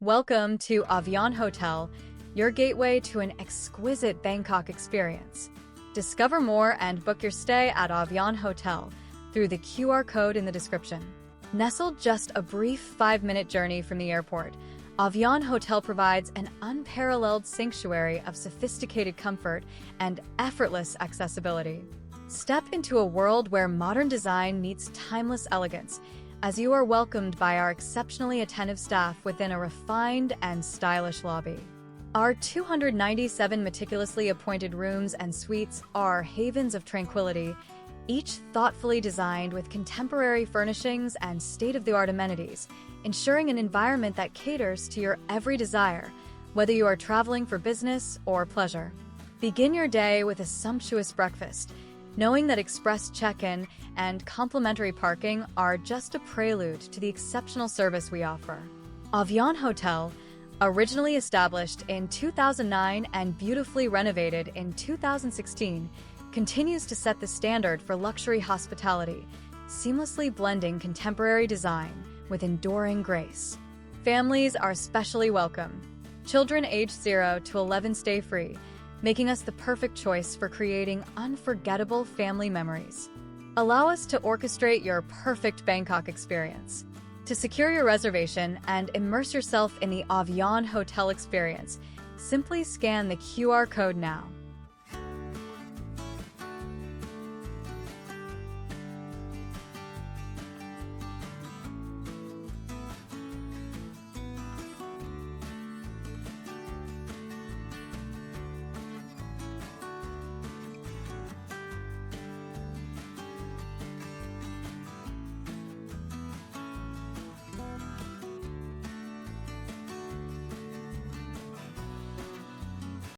Welcome to Avion Hotel, your gateway to an exquisite Bangkok experience. Discover more and book your stay at Avion Hotel through the QR code in the description. Nestled just a brief 5-minute journey from the airport, Avion Hotel provides an unparalleled sanctuary of sophisticated comfort and effortless accessibility. Step into a world where modern design meets timeless elegance, as you are welcomed by our exceptionally attentive staff within a refined and stylish lobby. Our 297 meticulously appointed rooms and suites are havens of tranquility, each thoughtfully designed with contemporary furnishings and state-of-the-art amenities, ensuring an environment that caters to your every desire, whether you are traveling for business or pleasure. Begin your day with a sumptuous breakfast, knowing that express check-in and complimentary parking are just a prelude to the exceptional service we offer. Avion Hotel, originally established in 2009 and beautifully renovated in 2016, continues to set the standard for luxury hospitality, seamlessly blending contemporary design with enduring grace. Families are especially welcome. Children aged 0 to 11 stay free, making us the perfect choice for creating unforgettable family memories. Allow us to orchestrate your perfect Bangkok experience. To secure your reservation and immerse yourself in the Avion Hotel experience, simply scan the QR code now.